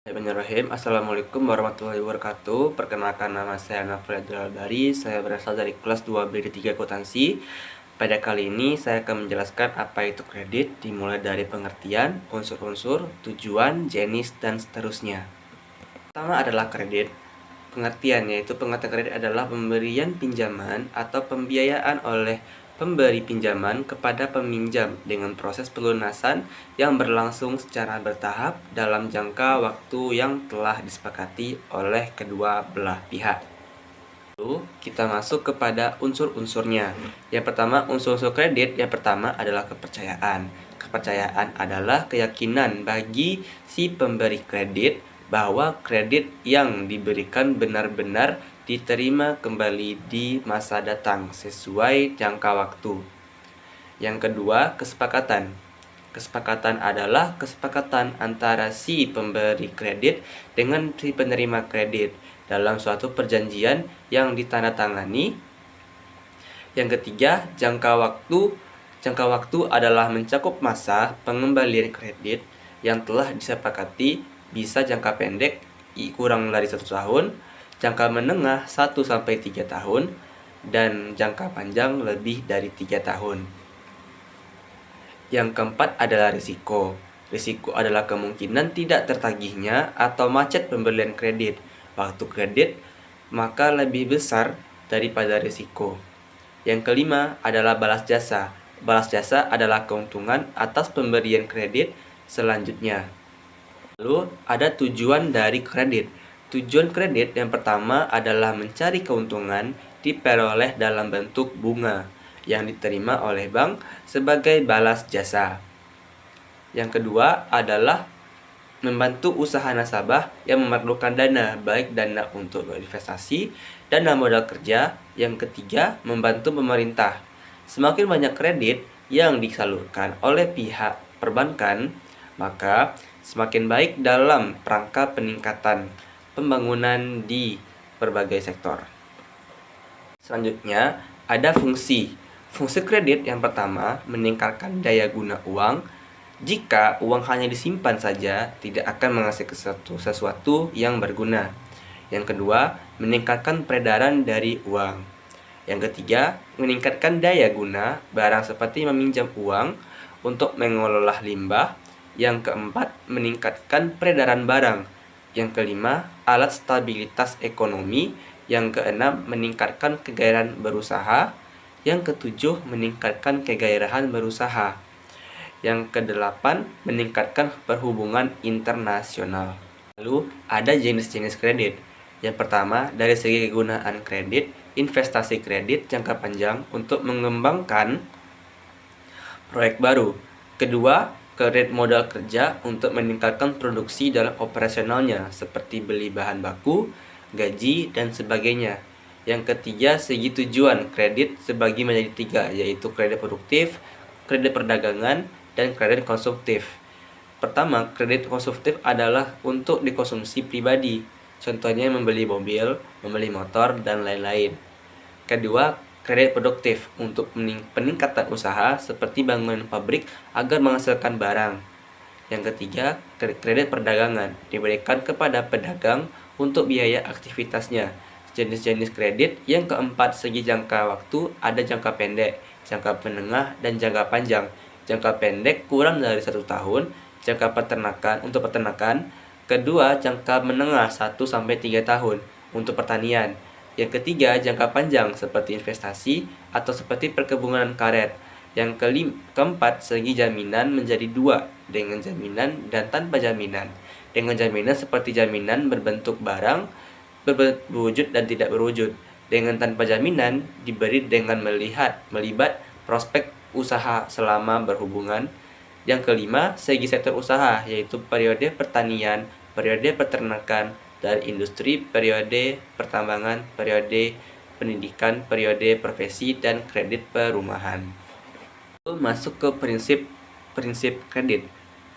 Bismillahirrahmanirrahim. Assalamualaikum warahmatullahi wabarakatuh. Perkenalkan, nama saya Nafri Abdul-Bari. Saya berasal dari kelas 2B D3 Akuntansi. Pada kali ini saya akan menjelaskan apa itu kredit, dimulai dari pengertian, unsur-unsur, tujuan, jenis, dan seterusnya. Pertama adalah kredit. Pengertian yaitu pengertian kredit adalah pemberian pinjaman atau pembiayaan oleh pemberi pinjaman kepada peminjam dengan proses pelunasan yang berlangsung secara bertahap dalam jangka waktu yang telah disepakati oleh kedua belah pihak. Lalu kita masuk kepada unsur-unsurnya. Yang pertama, unsur-unsur kredit yang pertama adalah kepercayaan. Kepercayaan adalah keyakinan bagi si pemberi kredit bahwa kredit yang diberikan benar-benar diterima kembali di masa datang sesuai jangka waktu. Yang kedua, kesepakatan. Kesepakatan adalah kesepakatan antara si pemberi kredit dengan si penerima kredit dalam suatu perjanjian yang ditandatangani. Yang ketiga, jangka waktu. Jangka waktu adalah mencakup masa pengembalian kredit yang telah disepakati, bisa jangka pendek kurang dari 1 tahun, jangka menengah 1-3 tahun, dan jangka panjang lebih dari 3 tahun. Yang keempat adalah risiko. Risiko adalah kemungkinan tidak tertagihnya atau macet pemberian kredit. Waktu kredit maka lebih besar daripada risiko. Yang kelima adalah balas jasa. Balas jasa adalah keuntungan atas pemberian kredit selanjutnya. Lalu ada tujuan dari kredit. Tujuan kredit yang pertama adalah mencari keuntungan diperoleh dalam bentuk bunga yang diterima oleh bank sebagai balas jasa. Yang kedua adalah membantu usaha nasabah yang memerlukan dana, baik dana untuk investasi, dana modal kerja. Yang ketiga, membantu pemerintah. Semakin banyak kredit yang disalurkan oleh pihak perbankan, maka semakin baik dalam rangka peningkatan pembangunan di berbagai sektor. Selanjutnya, ada fungsi. Fungsi kredit yang pertama meningkatkan daya guna uang. Jika uang hanya disimpan saja, tidak akan menghasilkan sesuatu yang berguna. Yang kedua, meningkatkan peredaran dari uang. Yang ketiga, meningkatkan daya guna barang seperti meminjam uang untuk mengelola limbah. Yang keempat, meningkatkan peredaran barang. Yang kelima, alat stabilitas ekonomi. Yang keenam, meningkatkan kegairahan berusaha. Yang ketujuh, meningkatkan kegairahan berusaha. Yang kedelapan, meningkatkan perhubungan internasional. Lalu ada jenis-jenis kredit. Yang pertama, dari segi kegunaan kredit, investasi kredit jangka panjang untuk mengembangkan proyek baru. Kedua, kredit modal kerja untuk meningkatkan produksi dalam operasionalnya seperti beli bahan baku, gaji, dan sebagainya. Yang ketiga, segi tujuan kredit sebagi menjadi 3, yaitu kredit produktif, kredit perdagangan, dan kredit konsumtif. Pertama, kredit konsumtif adalah untuk dikonsumsi pribadi, contohnya membeli mobil, membeli motor, dan lain-lain. Kedua, kredit produktif untuk peningkatan usaha seperti bangunan pabrik agar menghasilkan barang. Yang ketiga, kredit perdagangan diberikan kepada pedagang untuk biaya aktivitasnya. Jenis-jenis kredit yang keempat, segi jangka waktu ada jangka pendek, jangka menengah, dan jangka panjang. Jangka pendek kurang dari 1 tahun, jangka untuk peternakan. Kedua, jangka menengah 1-3 tahun untuk pertanian. Yang ketiga, jangka panjang seperti investasi atau seperti perkebunan karet. Yang keempat, segi jaminan menjadi 2, dengan jaminan dan tanpa jaminan. Dengan jaminan seperti jaminan berbentuk barang, berwujud dan tidak berwujud. Dengan tanpa jaminan diberi dengan melibat prospek usaha selama berhubungan. Yang kelima, segi sektor usaha, yaitu periode pertanian, periode peternakan, dan industri, periode pertambangan, periode pendidikan, periode profesi, dan kredit perumahan. Lalu masuk ke prinsip kredit.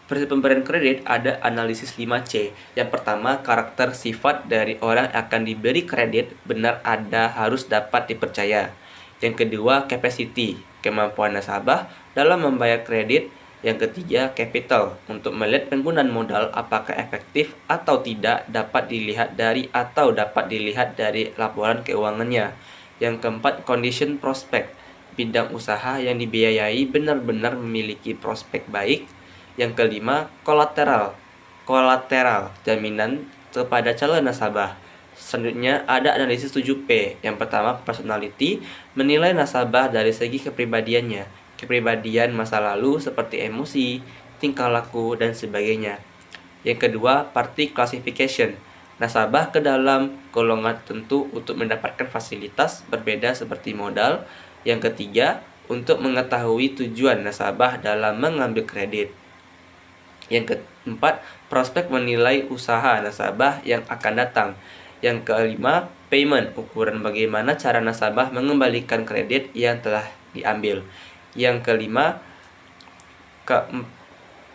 Prinsip pemberian kredit ada analisis 5C. Yang pertama, karakter sifat dari orang yang akan diberi kredit benar harus dapat dipercaya. Yang kedua, capacity, kemampuan nasabah dalam membayar kredit. Yang ketiga, capital. Untuk melihat penggunaan modal apakah efektif atau tidak dapat dilihat dari laporan keuangannya. Yang keempat, condition prospect. Bidang usaha yang dibiayai benar-benar memiliki prospek baik. Yang kelima, kolateral. Kolateral, jaminan kepada calon nasabah. Selanjutnya ada analisis 7P. Yang pertama, personality, menilai nasabah dari segi kepribadiannya. Kepribadian masa lalu seperti emosi, tingkah laku, dan sebagainya. Yang kedua, party classification. Nasabah ke dalam golongan tertentu untuk mendapatkan fasilitas berbeda seperti modal. Yang ketiga, untuk mengetahui tujuan nasabah dalam mengambil kredit. Yang keempat, prospek menilai usaha nasabah yang akan datang. Yang kelima, payment, ukuran bagaimana cara nasabah mengembalikan kredit yang telah diambil. Yang kelima,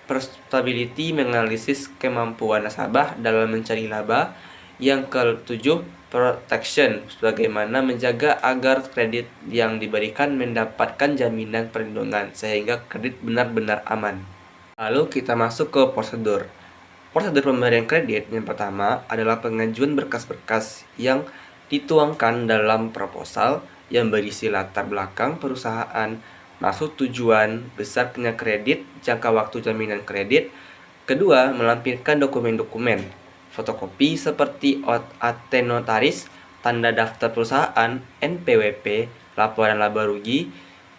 profitability, menganalisis kemampuan nasabah dalam mencari laba. Yang ketujuh, protection, bagaimana menjaga agar kredit yang diberikan mendapatkan jaminan perlindungan sehingga kredit benar-benar aman. Lalu kita masuk ke prosedur. Prosedur pemberian kredit yang pertama adalah pengajuan berkas-berkas yang dituangkan dalam proposal yang berisi latar belakang perusahaan, maksud tujuan, besarnya kredit, jangka waktu jaminan kredit. Kedua, melampirkan dokumen-dokumen, fotokopi seperti AT notaris, tanda daftar perusahaan, NPWP, laporan laba rugi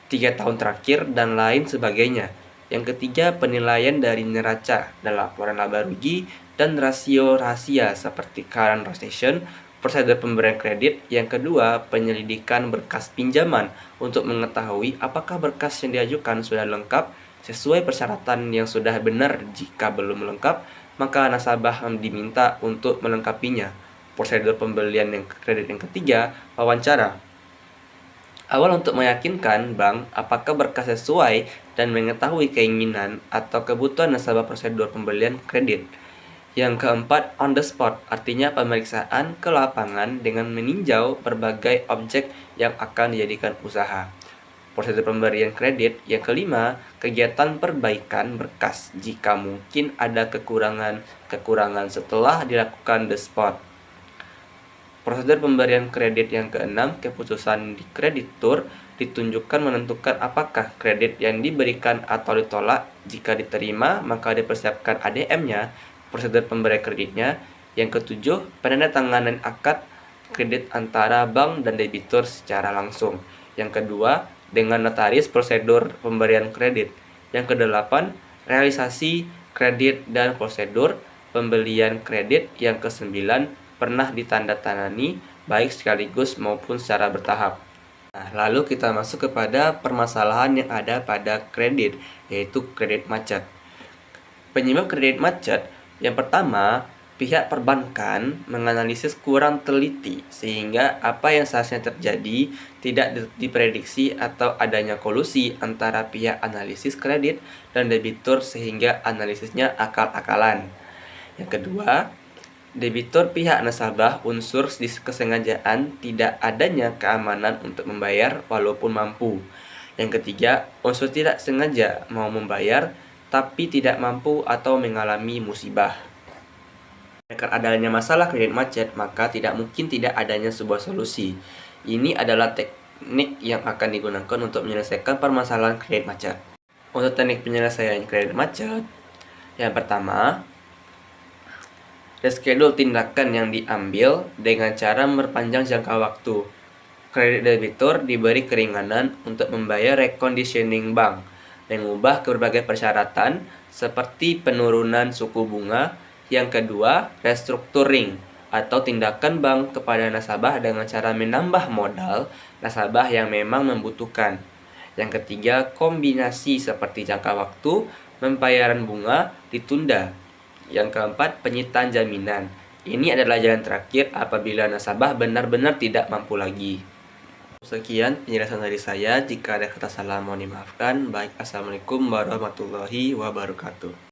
3 tahun terakhir, dan lain sebagainya. Yang ketiga, penilaian dari neraca dan laporan laba rugi dan rasio rahasia seperti current rotation, prosedur pemberian kredit. Yang kedua, penyelidikan berkas pinjaman untuk mengetahui apakah berkas yang diajukan sudah lengkap sesuai persyaratan yang sudah benar. Jika belum lengkap, maka nasabah diminta untuk melengkapinya. Prosedur pembelian yang kredit yang ketiga, wawancara. Awal untuk meyakinkan bank apakah berkas sesuai dan mengetahui keinginan atau kebutuhan nasabah prosedur pembelian kredit. Yang keempat, on the spot, artinya pemeriksaan ke lapangan dengan meninjau berbagai objek yang akan dijadikan usaha. Prosedur pemberian kredit. Yang kelima, kegiatan perbaikan berkas jika mungkin ada kekurangan setelah dilakukan the spot. Prosedur pemberian kredit yang keenam, keputusan di kreditur ditunjukkan menentukan apakah kredit yang diberikan atau ditolak. Jika diterima, maka dipersiapkan ADM-nya, prosedur pemberian kreditnya. Yang ketujuh, penandatanganan akad kredit antara bank dan debitur secara langsung. Yang kedua, dengan notaris, prosedur pemberian kredit. Yang kedelapan, realisasi kredit dan prosedur pembelian kredit. Yang kesembilan, pernah ditandatangani baik sekaligus maupun secara bertahap. Nah, lalu kita masuk kepada permasalahan yang ada pada kredit, yaitu kredit macet. Penyebab kredit macet, yang pertama, pihak perbankan menganalisis kurang teliti sehingga apa yang seharusnya terjadi tidak diprediksi atau adanya kolusi antara pihak analisis kredit dan debitur sehingga analisisnya akal-akalan. Yang kedua, debitur pihak nasabah unsur kesengajaan tidak adanya keamanan untuk membayar walaupun mampu. Yang ketiga, unsur tidak sengaja mau membayar tapi tidak mampu atau mengalami musibah. Karena adanya masalah kredit macet, maka tidak mungkin tidak adanya sebuah solusi. Ini adalah teknik yang akan digunakan untuk menyelesaikan permasalahan kredit macet. Untuk teknik penyelesaian kredit macet, yang pertama, reschedule tindakan yang diambil dengan cara memperpanjang jangka waktu. Kredit debitur diberi keringanan untuk membayar reconditioning bank, mengubah berbagai persyaratan seperti penurunan suku bunga. Yang kedua, restructuring atau tindakan bank kepada nasabah dengan cara menambah modal nasabah yang memang membutuhkan. Yang ketiga, kombinasi seperti jangka waktu, pembayaran bunga ditunda. Yang keempat, penyitaan jaminan. Ini adalah jalan terakhir apabila nasabah benar-benar tidak mampu lagi. Sekian penjelasan dari saya. Jika ada kata salah mohon dimaafkan. Baik, assalamualaikum warahmatullahi wabarakatuh.